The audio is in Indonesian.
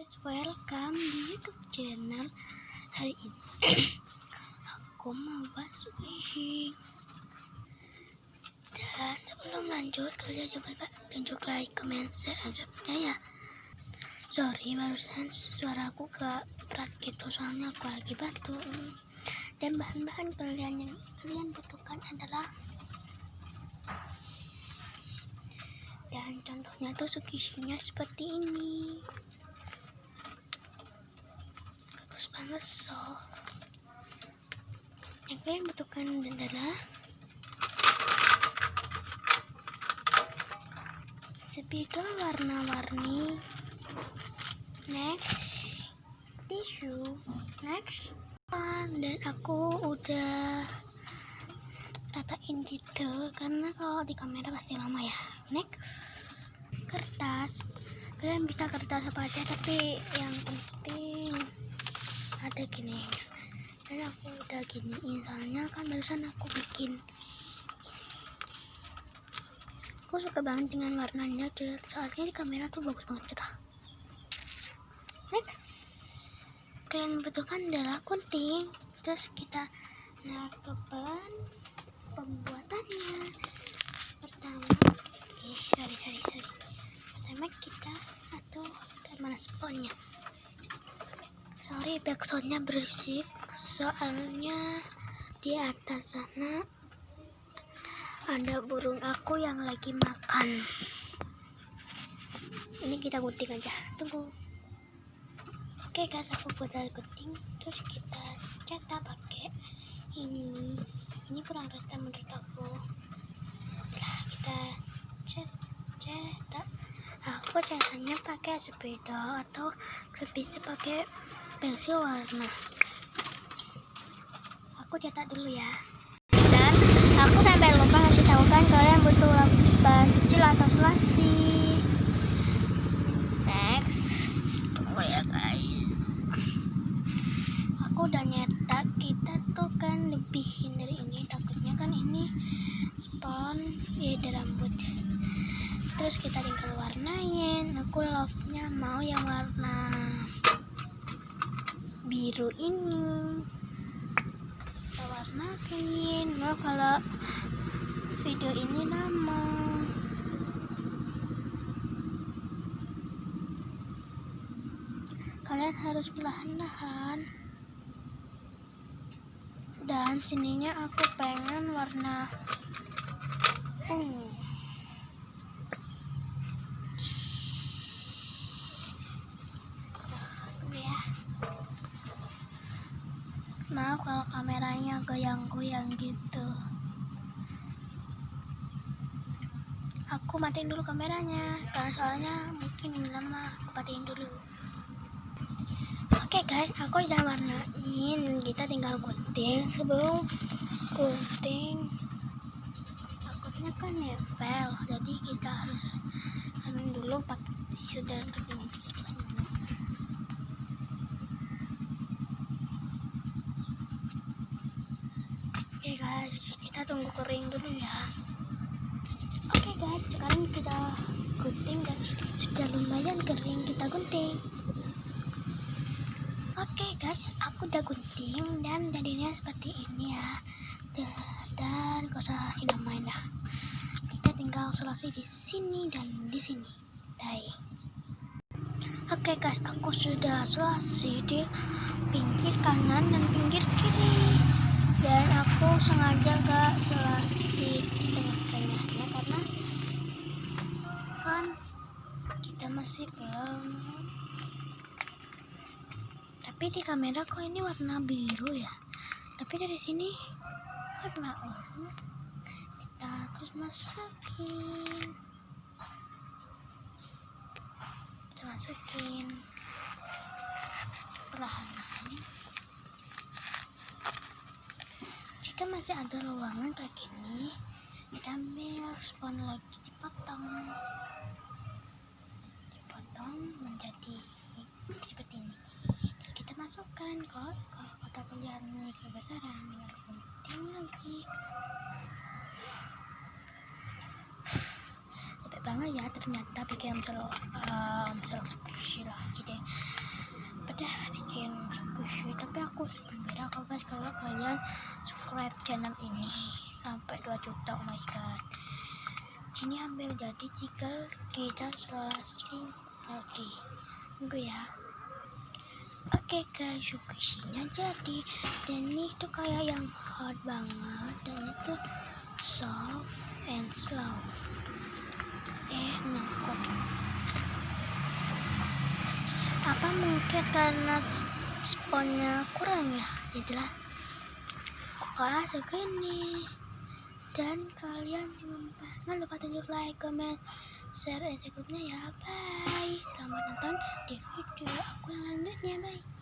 Guys, welcome di YouTube channel. Hari ini aku mau bahas wishing. Dan sebelum lanjut, kalian jangan lupa tunjuk like, comment, share, dan subscribe ya. Sorry, barusan suara aku gak berat gitu, soalnya aku lagi batuk. Dan bahan-bahan kalian yang kalian butuhkan adalah, dan contohnya tuh sukisinya seperti ini. Bagus banget, yang kalian butuhkan adalah spidol warna-warni, next tisu, next dan aku udah ratain gitu karena kalau di kamera pasti lama ya. Next kertas, kalian bisa kertas apa aja tapi yang penting ada gini. Dan aku udah giniin soalnya kan barusan aku bikin ini. Aku suka banget dengan warnanya, soalnya di kamera tuh bagus banget, cerah. Next, kalian butuhkan adalah gunting. Terus kita ke bahan pembuatannya. Pertama, pertama kita dan mana sponnya. Sorry backsoundnya berisik, soalnya di atas sana ada burung aku yang lagi makan. Ini kita gunting aja, tunggu. Oke guys, aku udah gunting. Terus kita cetak pakai ini kurang rata menurut aku. Setelah kita cetak, aku cetaknya pakai spidol atau bisa pakai pensil warna. Aku cetak dulu ya. Dan aku sampai lupa ngasih tahu kan, kalian butuh lakban kecil atau selasi. Next, tunggu ya guys. Aku udah nyetak, kita tuh kan lebihin dari ini, takutnya kan ini spon ya di rambut. Terus kita tinggal warnain. Aku love-nya mau yang warna biru ini. Kita warnain. Nah, kalau video ini lama, kalian harus perlahan-lahan. Dan sininya aku pengen warna ungu. Tunggu ya. Maaf kalau kameranya goyang-goyang gitu. Aku matiin dulu kameranya karena soalnya mungkin ini lama. Aku matiin dulu. Oke guys, aku udah warnain. Kita tinggal gunting. Sebelum gunting, takutnya kan nempel, jadi kita harus ambil dulu pakai tisu dan gunting. Oke guys, kita tunggu kering dulu ya. Oke guys, sekarang kita gunting dan sudah lumayan kering, kita gunting. Oke guys, aku udah gunting dan jadinya seperti ini ya. Dan gak usah dinamain dah. Kita tinggal selesai di sini dan di sini. Oke guys, aku sudah selesai di pinggir kanan dan pinggir kiri. Dan aku sengaja gak selesai di tengah-tengahnya karena kan kita masih belum. Tapi di kamera kok ini warna biru ya, tapi dari sini warna ungu. Kita terus masukin, perlahan-lahan. Jika masih ada ruangan kayak gini, kita ambil spon lagi, dipotong menjadi seperti ini. Kita masukkan kalau kotak penjahatnya kebesaran, tinggal gunting lagi. Capek banget ya ternyata bikin omsel lagi deh. aku gembira kok guys kalau kalian subscribe channel ini sampai 2 juta. Oh my god, ini hampir jadi, tinggal kita selesai lagi. Tunggu ya. Oke guys, isinya jadi, dan ini tuh kayak yang hard banget, dan itu soft and slow. Nangkep. Apa mungkin karena spawnnya kurang ya, jadilah kok segini. Dan kalian jangan lupa tunjuk like, comment, share, dan subscribe-nya ya. Bye, selamat nonton di video aku yang selanjutnya. Bye.